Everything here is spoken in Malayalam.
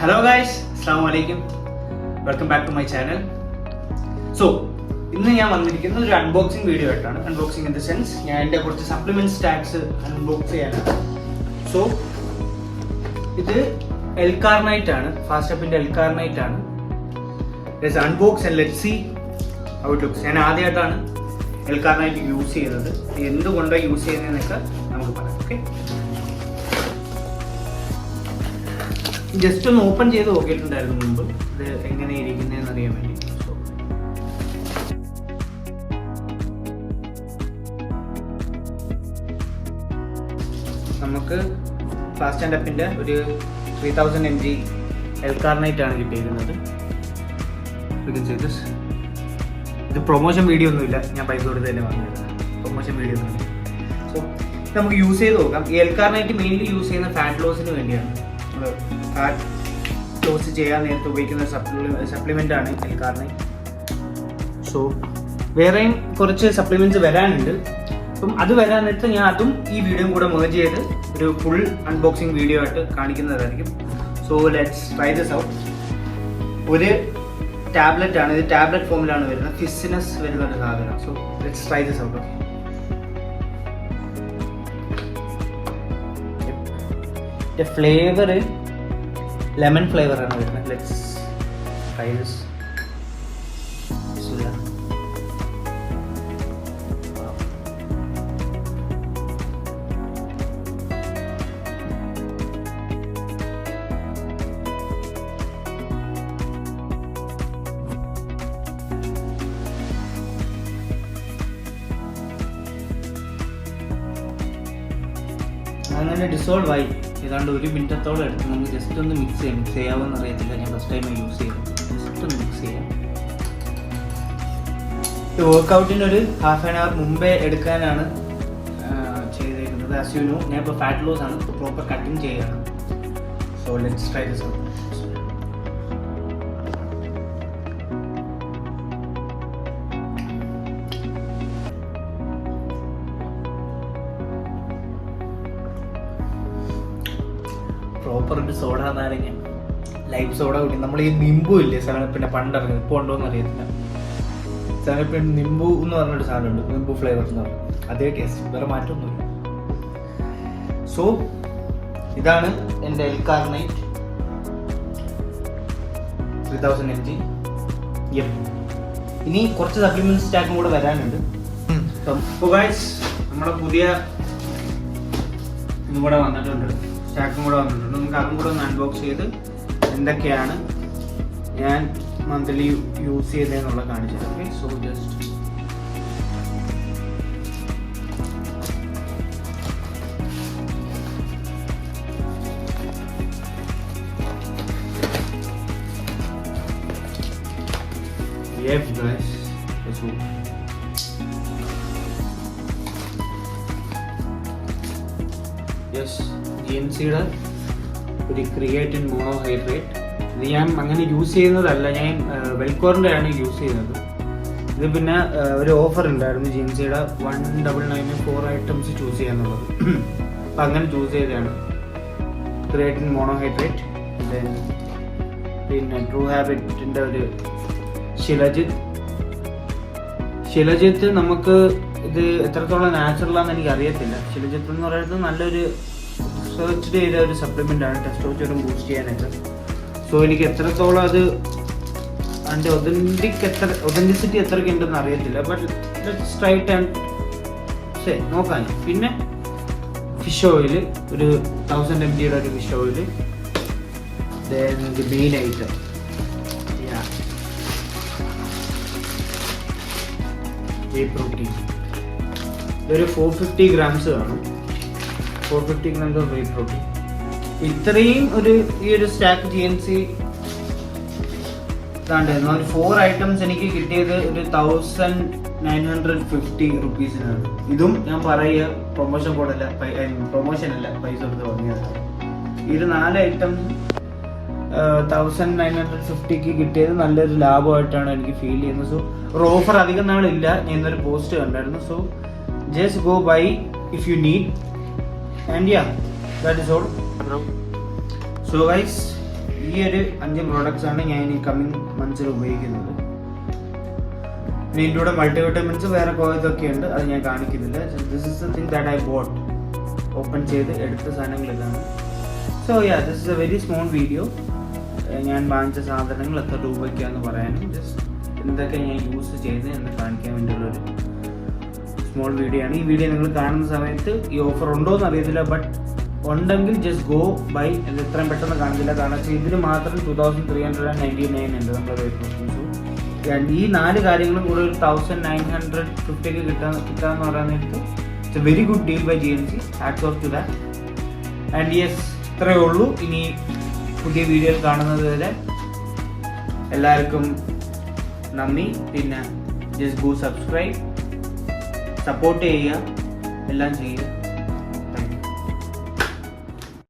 Hello guys, Assalamu alaikum. Welcome back to my channel. So, ഇന്ന് ഞാൻ വന്നിരിക്കുന്നത് ഒരു അൺബോക്സിംഗ് വീഡിയോ ആയിട്ടാണ്. അൺബോക്സിംഗ് ഇൻ ദ സെൻസ് ഞാൻ എൻ്റെ കുറച്ച് സപ്ലിമെൻറ്റ് സ്റ്റാക്സ് അൺബോക്സ് ചെയ്യാനാണ്. സോ ഇത് എൽകാർനൈറ്റ് ആണ്, ഫാസ്റ്റപ്പിൻ്റെ എൽകാർനൈറ്റ് ആണ്. Let's unbox and let's see how it looks. ഞാൻ ആദ്യമായിട്ടാണ് എൽകാർനൈറ്റ് യൂസ് ചെയ്യുന്നത്. എന്തുകൊണ്ടാണ് യൂസ് ചെയ്യുന്നതെന്നൊക്കെ നമുക്ക് പറയാം. ഓക്കെ, ജസ്റ്റ് ഒന്ന് ഓപ്പൺ ചെയ്ത് നോക്കിയിട്ടുണ്ടായിരുന്നു മുമ്പ് ഇത് എങ്ങനെ ഇരിക്കുന്നതെന്ന് അറിയാൻ വേണ്ടി. നമുക്ക് ഫാസ്റ്റ് ആൻഡ് അപ്പിൻ്റെ ഒരു 3000 mg എൽകാർനൈറ്റ് ആണ് കിട്ടിയിരിക്കുന്നത്. ഇത് പ്രൊമോഷൻ വീഡിയോ ഒന്നുമില്ല, ഞാൻ പൈസ കൊടുത്ത് തന്നെ വാങ്ങിയത്. പ്രൊമോഷൻ വീഡിയോ ഒന്നുമില്ല. സോ നമുക്ക് യൂസ് ചെയ്ത് നോക്കാം. ഈ എൽകാർനൈറ്റ് മെയിൻലി യൂസ് ചെയ്യുന്ന ഫാറ്റ് ലോസിന് വേണ്ടിയാണ്. ഫാറ്റ് ലോസ് ചെയ്യാൻ നേരത്തെ ഉപയോഗിക്കുന്ന സപ്ലിമെൻ്റ് ആണ് എൽകാർനൈറ്റ്. സോ വേറെയും കുറച്ച് സപ്ലിമെൻറ്റ്സ് വരാനുണ്ട്. അപ്പം അത് വരാൻ നേരത്തെ ഞാൻ അതും ഈ വീഡിയോയും കൂടെ മെർജ് ചെയ്ത് ഒരു ഫുൾ അൺബോക്സിങ് വീഡിയോ ആയിട്ട് കാണിക്കുന്നതായിരിക്കും. So let's try this out. ഒരു ടാബ്ലറ്റ് ആണ്, ഇത് ടാബ്ലറ്റ് ഫോമിലാണ് വരുന്നത്. ഫിസിനസ് വരുന്ന ഒരു സാധനം. So let's try this out. Okay, flavour lemon flavour ആണ് വരുന്നത്. Let's try this. അങ്ങനെ ഡിസോൾവ് ആയി. ഏതാണ്ട് 1 മിനിറ്റത്തോളം എടുത്ത് നമുക്ക് ജസ്റ്റ് ഒന്ന് മിക്സ് ചെയ്യാമെന്ന് അറിയത്തില്ല. ഞാൻ ഫസ്റ്റ് ടൈം യൂസ് ചെയ്തു. ജസ്റ്റ് ഒന്ന് മിക്സ് ചെയ്യാം. വർക്കൗട്ടിന് ഒരു ഹാഫ് ആൻ അവർ മുമ്പേ എടുക്കാനാണ് ചെയ്തേക്കുന്നത്. ആസ് യു നോ, ഞാൻ ഇപ്പോൾ ഫാറ്റ് ലോസ് ആണ്, പ്രോപ്പർ കട്ടിങ് ചെയ്യണം. So let's try this out. Proper ഒരു സോഡ നാരങ്ങ, ലൈം സോഡ കൂടി. നമ്മൾ ഈ നിംബു ഇല്ലേ പിന്നെ പണ്ടിറങ്ങി, ഇപ്പോൾ ഉണ്ടോയെന്ന് അറിയത്തില്ല. പിന്നെ നിംബു എന്ന് പറഞ്ഞൊരു സാധനമുണ്ട്, നിംബു ഫ്ലേവർ എന്ന് പറഞ്ഞു. അതേ ടേസ്റ്റ്, വേറെ മാറ്റമൊന്നുമില്ല. സോ ഇതാണ് എൻ്റെ എൽകാർനൈറ്റ് 3000 mg. ഇനി കുറച്ച് സപ്ലിമെന്റ് സ്റ്റാക്കും കൂടെ വരാനുണ്ട്. അപ്പോൾ ഗൈസ്, നമ്മുടെ പുതിയ ഇതും കൂടെ വന്നിട്ടുണ്ട്, സ്റ്റാക്കും കൂടെ വന്നിട്ടുണ്ട്. നമുക്ക് അതും കൂടെ ഒന്ന് അൺബോക്സ് ചെയ്ത് എന്തൊക്കെയാണ് ഞാൻ മന്ത്ലി യൂസ് ചെയ്തതെന്നുള്ള കാണിച്ചത്. Okay, so just yes guys, let's go. Yes, GNCയുടെ ഒരു ക്രിയേറ്റിൻ മോണോഹൈഡ്രേറ്റ്. ഇത് ഞാൻ അങ്ങനെ യൂസ് ചെയ്യുന്നതല്ല, ഞാൻ വെൽക്കോറിൻ്റെ ആണ് യൂസ് ചെയ്യുന്നത്. ഇത് പിന്നെ ഒരു ഓഫർ ഉണ്ടായിരുന്നു GNCയുടെ 199 4 ഐറ്റംസ് ചൂസ് ചെയ്യാന്നുള്ളത്. അപ്പം അങ്ങനെ ചൂസ് ചെയ്തതാണ് ക്രിയേറ്റിൻ മോണോഹൈഡ്രേറ്റ്. പിന്നെ ട്രൂ ഹാബിറ്റിൻ്റെ ഒരു ശിലജിത്ത്. നമുക്ക് ഇത് എത്രത്തോളം നാച്ചുറലാണെന്ന് എനിക്ക് അറിയത്തില്ല. ശിലജിത്ത് എന്ന് പറയുന്നത് നല്ലൊരു റിസർച്ച് ചെയ്ത ഒരു സപ്ലിമെൻ്റ് ആണ്, ടെസ്റ്റോസ്റ്റെറോൺ ബൂസ്റ്റ് ചെയ്യാനായിട്ട്. സോ എനിക്ക് എത്രത്തോളം അത് അതിൻ്റെ ഒതൻറ്റിസിറ്റി എത്രയ്ക്ക് ഉണ്ടെന്ന് അറിയത്തില്ല. ബട്ട് ലെറ്റ്സ് ട്രൈ ആൻഡ് നോക്കാൻ. പിന്നെ ഫിഷ് ഓയിൽ, ഒരു 1000 mgയുടെ ഒരു ഫിഷ് ഓയിൽ. മെയിൻ ഐറ്റം വേ പ്രോട്ടീൻ. ഇതൊരു 450 grams കാണും. 450 grams ഓഫ് വേ പ്രോട്ടീൻ. ഇത്രയും ഈ ഒരു സ്റ്റാക്ക് GNC ഇതാണ്ടായിരുന്നു. ഒരു 4 ഐറ്റംസ് എനിക്ക് കിട്ടിയത് ഒരു 1950 rupees-നാണ്. ഇതും ഞാൻ പറയുക പ്രൊമോഷൻ കോഡല്ല, പ്രൊമോഷൻ അല്ല, പൈസ കൊടുത്ത് വാങ്ങിയതാണ്. ഈ ഒരു 4 ഐറ്റംസ് 1950 കിട്ടിയത് നല്ലൊരു ലാഭമായിട്ടാണ് എനിക്ക് ഫീൽ ചെയ്യുന്നത്. സോ ഒരു ഓഫർ അധികം നാളില്ല. ഞാൻ ഇന്നൊരു പോസ്റ്റ് കണ്ടായിരുന്നു. So just go by if you need. And yeah, that is all. So guys, ഈ ഒരു 5 പ്രോഡക്റ്റ്സ് ആണ് ഞാൻ ഈ കമ്മിങ് മന്ത്സിൽ ഉപയോഗിക്കുന്നത്. പിന്നെ ഇതിൻ്റെ കൂടെ മൾട്ടിവിറ്റമിൻസ് വേറെ ഇതൊക്കെ ഉണ്ട്, അത് ഞാൻ കാണിക്കുന്നില്ല. This is the thing that I boat. Open ചെയ്ത് എടുത്ത സാധനങ്ങൾ ഇതാണ്. So this is A very small video. ഞാൻ വാങ്ങിച്ച സാധനങ്ങൾ എത്ര രൂപയ്ക്കാന്ന് പറയാനും ജസ്റ്റ് എന്തൊക്കെ ഞാൻ യൂസ് ചെയ്ത് എന്ന് കാണിക്കാൻ വേണ്ടിയുള്ളൊരു സ്മോൾ വീഡിയോ ആണ്. ഈ വീഡിയോ നിങ്ങൾ കാണുന്ന സമയത്ത് ഈ ഓഫർ ഉണ്ടോ എന്ന് അറിയത്തില്ല, ബട്ട് ഉണ്ടെങ്കിൽ ജസ്റ്റ് ഗോ ബൈ. ഇത് എത്രയും പെട്ടെന്ന് കാണിക്കില്ല, കാരണം വെച്ചാൽ ഇതിന് മാത്രം 2399 ഉണ്ട് നമ്മുടെ റേറ്റ്. ഈ 4 കാര്യങ്ങളും കൂടെ ഒരു 1950 കിട്ടാന്ന് പറയാൻ നേരത്ത് it's a very good deal by GNC. Hats off to that. And yes, ഇത്രയേ ഉള്ളൂ. ഇനി പുതിയ വീഡിയോയിൽ കാണുന്നത് വരെ എല്ലാവർക്കും നന്ദി. പിന്നെ ജസ്റ്റ് ഗോ സബ്സ്ക്രൈബ്, സപ്പോർട്ട് ചെയ്യുക, എല്ലാം ചെയ്യുക.